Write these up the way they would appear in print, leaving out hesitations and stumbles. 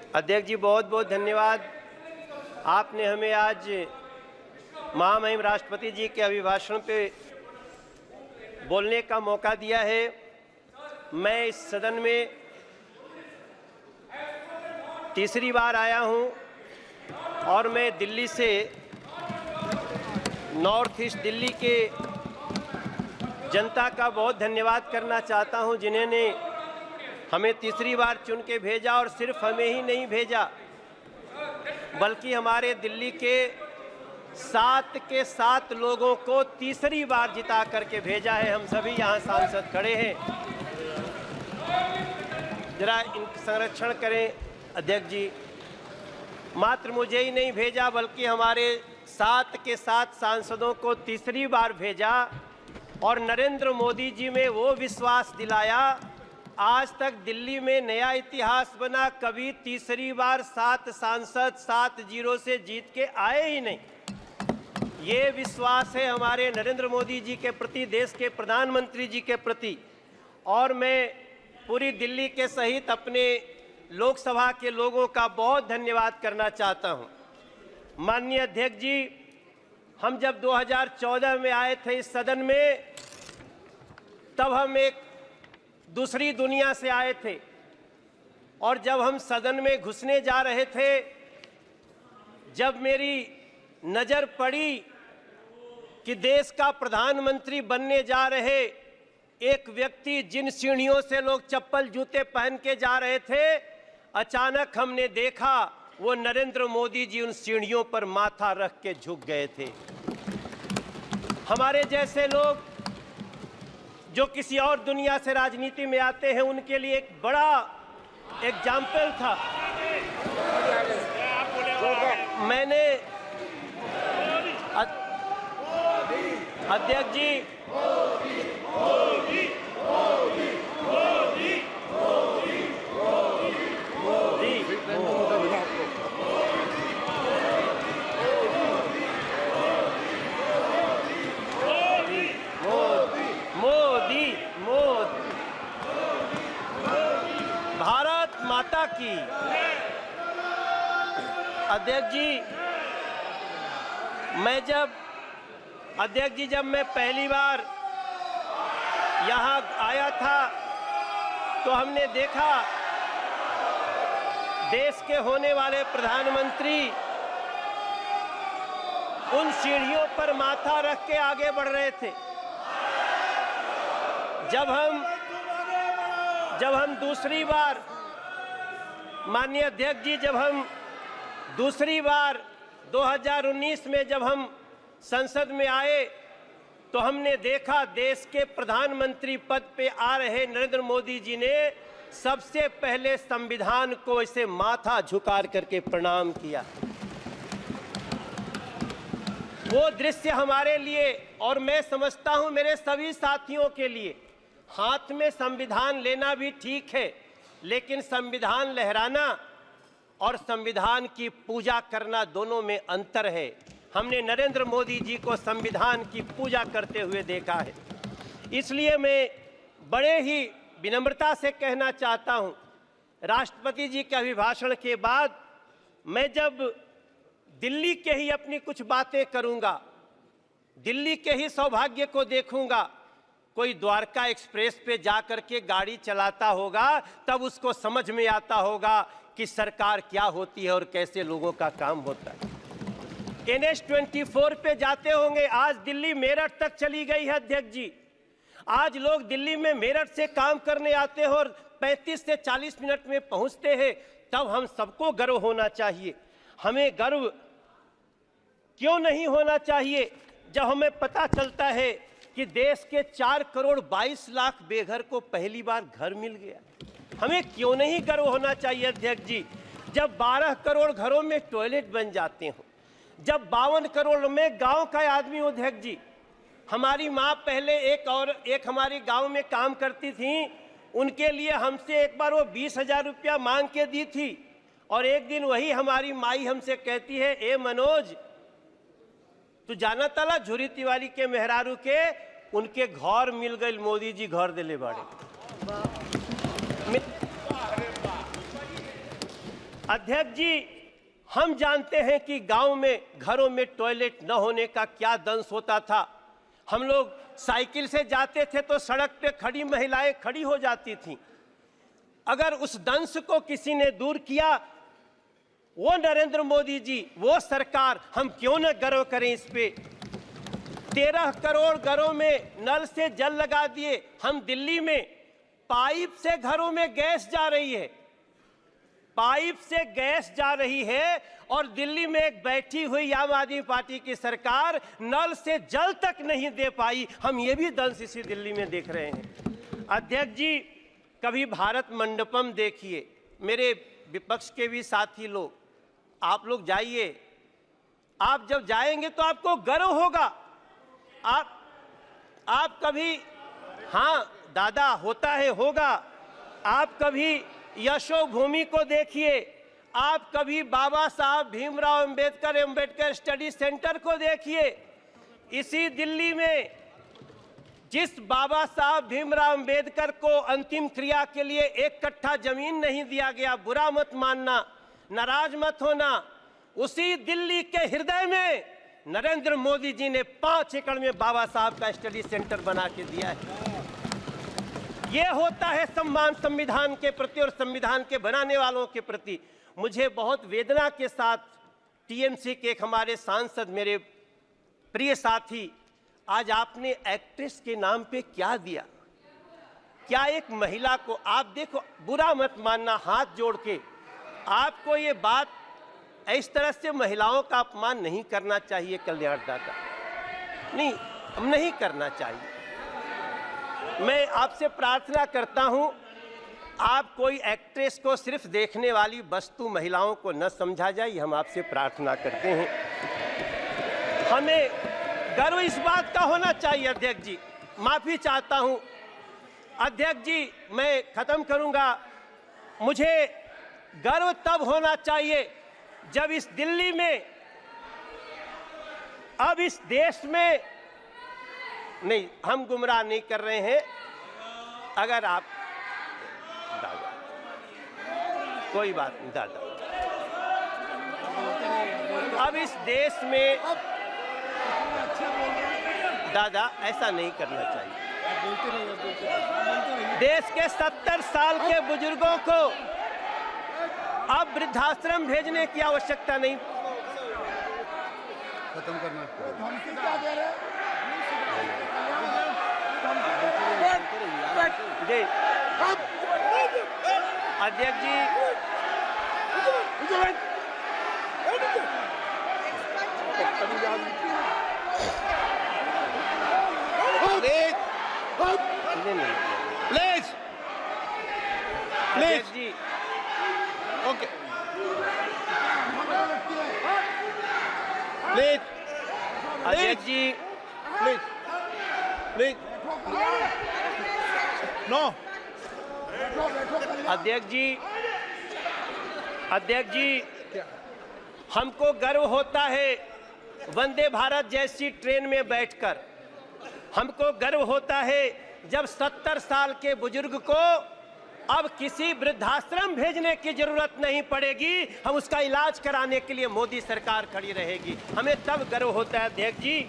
अध्यक्ष जी, बहुत बहुत धन्यवाद। आपने हमें आज महामहिम राष्ट्रपति जी के अभिभाषण पे बोलने का मौका दिया है। मैं इस सदन में तीसरी बार आया हूं और मैं दिल्ली से, नॉर्थ ईस्ट दिल्ली के जनता का बहुत धन्यवाद करना चाहता हूं, जिन्होंने हमें तीसरी बार चुन के भेजा और सिर्फ हमें ही नहीं भेजा बल्कि हमारे दिल्ली के 7 के 7 लोगों को तीसरी बार जिता करके भेजा है। हम सभी यहाँ सांसद खड़े हैं, जरा इनका संरक्षण करें अध्यक्ष जी। मात्र मुझे ही नहीं भेजा बल्कि हमारे 7 के 7 सांसदों को तीसरी बार भेजा और नरेंद्र मोदी जी में वो विश्वास दिलाया। आज तक दिल्ली में नया इतिहास बना, कभी तीसरी बार 7 सांसद 7-0 से जीत के आए ही नहीं। ये विश्वास है हमारे नरेंद्र मोदी जी के प्रति, देश के प्रधानमंत्री जी के प्रति। और मैं पूरी दिल्ली के सहित अपने लोकसभा के लोगों का बहुत धन्यवाद करना चाहता हूं। माननीय अध्यक्ष जी, हम जब 2014 में आए थे इस सदन में, तब हम एक दूसरी दुनिया से आए थे और जब हम सदन में घुसने जा रहे थे, जब मेरी नज़र पड़ी कि देश का प्रधानमंत्री बनने जा रहे एक व्यक्ति, जिन सीढ़ियों से लोग चप्पल जूते पहन के जा रहे थे, अचानक हमने देखा वो नरेंद्र मोदी जी उन सीढ़ियों पर माथा रख के झुक गए थे। हमारे जैसे लोग जो किसी और दुनिया से राजनीति में आते हैं, उनके लिए एक बड़ा एग्जाम्पल था। मैंने अध्यक्ष जी, भारत माता की। अध्यक्ष जी, जब मैं पहली बार यहाँ आया था तो हमने देखा देश के होने वाले प्रधानमंत्री उन सीढ़ियों पर माथा रख के आगे बढ़ रहे थे। जब हम दूसरी बार, माननीय अध्यक्ष जी, जब हम दूसरी बार 2019 में जब हम संसद में आए तो हमने देखा देश के प्रधानमंत्री पद पे आ रहे नरेंद्र मोदी जी ने सबसे पहले संविधान को ऐसे माथा झुका करके प्रणाम किया। वो दृश्य हमारे लिए, और मैं समझता हूं मेरे सभी साथियों के लिए, हाथ में संविधान लेना भी ठीक है, लेकिन संविधान लहराना और संविधान की पूजा करना दोनों में अंतर है। हमने नरेंद्र मोदी जी को संविधान की पूजा करते हुए देखा है। इसलिए मैं बड़े ही विनम्रता से कहना चाहता हूं, राष्ट्रपति जी के अभिभाषण के बाद मैं जब दिल्ली के ही अपनी कुछ बातें करूंगा, दिल्ली के ही सौभाग्य को देखूंगा। कोई द्वारका एक्सप्रेस पे जा करके गाड़ी चलाता होगा, तब उसको समझ में आता होगा कि सरकार क्या होती है और कैसे लोगों का काम होता है। NH-24 पे जाते होंगे, आज दिल्ली मेरठ तक चली गई है अध्यक्ष जी। आज लोग दिल्ली में मेरठ से काम करने आते हैं और 35 से 40 मिनट में पहुंचते हैं। तब हम सबको गर्व होना चाहिए। हमें गर्व क्यों नहीं होना चाहिए जब हमें पता चलता है कि देश के 4 करोड़ 22 लाख बेघर को पहली बार घर मिल गया। हमें क्यों नहीं गर्व होना चाहिए अध्यक्ष जी, जब 12 करोड़ घरों में टॉयलेट बन जाते हों, जब 52 करोड़ में गांव का आदमी हो। अध्यक्ष जी, हमारी माँ पहले एक हमारे गांव में काम करती थी, उनके लिए हमसे एक बार वो 20,000 रुपया मांग के दी थी, और एक दिन वही हमारी माई हमसे कहती है, ए मनोज, तू जाना तला झुरी तिवारी के मेहरारू के उनके घर मिल गई, मोदी जी घर दिले बाड़े। अध्यक्ष जी, हम जानते हैं कि गांव में घरों में टॉयलेट न होने का क्या दंश होता था। हम लोग साइकिल से जाते थे तो सड़क पे खड़ी महिलाएं खड़ी हो जाती थीं। अगर उस दंश को किसी ने दूर किया, वो नरेंद्र मोदी जी, वो सरकार, हम क्यों न गर्व करें इस पे। 13 करोड़ घरों में नल से जल लगा दिए। हम दिल्ली में पाइप से घरों में गैस जा रही है, पाइप से गैस जा रही है, और दिल्ली में एक बैठी हुई आम आदमी पार्टी की सरकार नल से जल तक नहीं दे पाई। हम ये भी दंश इसी दिल्ली में देख रहे हैं। अध्यक्ष जी, कभी भारत मंडपम देखिए। मेरे विपक्ष के भी साथी लोग, आप लोग जाइए। आप जब जाएंगे तो आपको गर्व होगा। आप कभी, हाँ दादा, होता है, होगा। आप कभी यशोभूमि को देखिए, आप कभी बाबा साहब भीमराव अंबेडकर स्टडी सेंटर को देखिए। इसी दिल्ली में जिस बाबा साहब भीमराव अंबेडकर को अंतिम क्रिया के लिए 1 कट्ठा जमीन नहीं दिया गया, बुरा मत मानना, नाराज मत होना, उसी दिल्ली के हृदय में नरेंद्र मोदी जी ने 5 एकड़ में बाबा साहब का स्टडी सेंटर बना के दिया है। ये होता है सम्मान संविधान के प्रति और संविधान के बनाने वालों के प्रति। मुझे बहुत वेदना के साथ टीएमसी के एक हमारे सांसद, मेरे प्रिय साथी, आज आपने एक्ट्रेस के नाम पे क्या दिया? क्या एक महिला को आप देखो, बुरा मत मानना, हाथ जोड़ के, आपको ये बात, इस तरह से महिलाओं का अपमान नहीं करना चाहिए। कल्याण दादा, नहीं, नहीं करना चाहिए। मैं आपसे प्रार्थना करता हूं, आप कोई एक्ट्रेस को सिर्फ देखने वाली वस्तु महिलाओं को न समझा जाए, हम आपसे प्रार्थना करते हैं। हमें गर्व इस बात का होना चाहिए। अध्यक्ष जी, माफी चाहता हूं। अध्यक्ष जी, मैं खत्म करूंगा। मुझे गर्व तब होना चाहिए जब इस दिल्ली में, अब इस देश में, नहीं, हम गुमराह नहीं कर रहे हैं। अगर आप दादा, कोई बात नहीं दादा, अब इस देश में दादा ऐसा नहीं करना चाहिए। देश के 70 साल के बुजुर्गों को अब वृद्धाश्रम भेजने की आवश्यकता नहीं। खत्म करना। जी अध्यक्ष जी, प्लीज प्लीज जी, ओके, प्लीज अध्यक्ष जी, प्लीज प्लीज, नो, अध्यक्ष जी, अध्यक्ष जी, हमको गर्व होता है वंदे भारत जैसी ट्रेन में बैठकर। हमको गर्व होता है जब 70 साल के बुजुर्ग को अब किसी वृद्धाश्रम भेजने की जरूरत नहीं पड़ेगी, हम उसका इलाज कराने के लिए मोदी सरकार खड़ी रहेगी। हमें तब गर्व होता है। अध्यक्ष जी,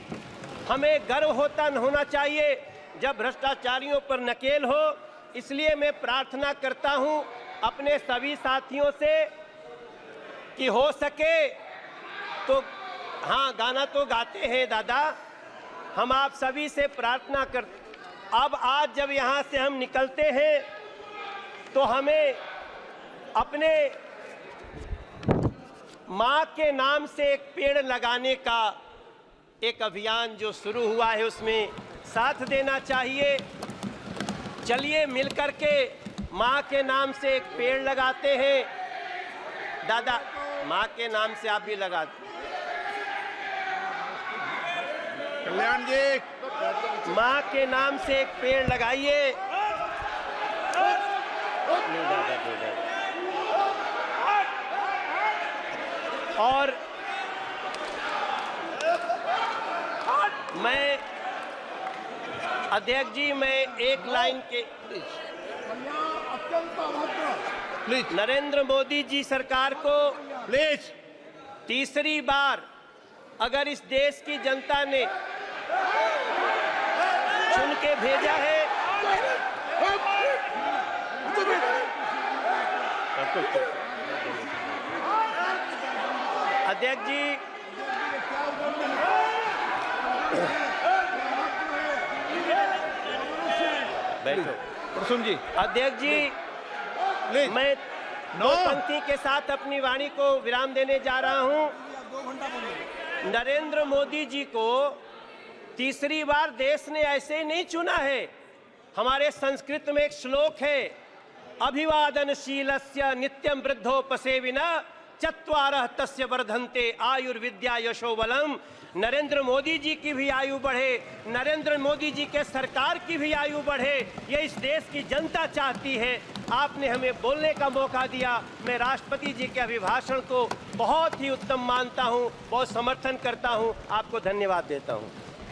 हमें गर्व होना चाहिए जब भ्रष्टाचारियों पर नकेल हो। इसलिए मैं प्रार्थना करता हूं अपने सभी साथियों से कि हो सके तो, हाँ गाना तो गाते हैं दादा, हम आप सभी से प्रार्थना कर, अब आज जब यहाँ से हम निकलते हैं तो हमें अपने माँ के नाम से एक पेड़ लगाने का एक अभियान जो शुरू हुआ है उसमें साथ देना चाहिए। चलिए मिलकर के माँ के नाम से एक पेड़ लगाते हैं। दादा, माँ के नाम से आप भी लगा दें। कल्याण जी, माँ के नाम से एक पेड़ लगाइए। और मैं अध्यक्ष जी, मैं एक लाइन के, अत्यंत अभद्र प्लीज नरेंद्र मोदी जी सरकार को प्लीज तीसरी बार अगर इस देश की जनता ने चुन के भेजा है, अध्यक्ष जी, बैठो। प्रसून जी अध्यक्ष जी, प्लीज मैं नो। दो पंक्ति के साथ अपनी वाणी को विराम देने जा रहा हूं। नरेंद्र मोदी जी को तीसरी बार देश ने ऐसे ही नहीं चुना है। हमारे संस्कृत में एक श्लोक है, अभिवादनशीलस्य नित्यं वृद्धोपसेविना चत्वारः तस्य वर्धन्ते आयुर्विद्या यशोबलम। नरेंद्र मोदी जी की भी आयु बढ़े, नरेंद्र मोदी जी के सरकार की भी आयु बढ़े, ये इस देश की जनता चाहती है। आपने हमें बोलने का मौका दिया। मैं राष्ट्रपति जी के अभिभाषण को बहुत ही उत्तम मानता हूं, बहुत समर्थन करता हूं। आपको धन्यवाद देता हूं।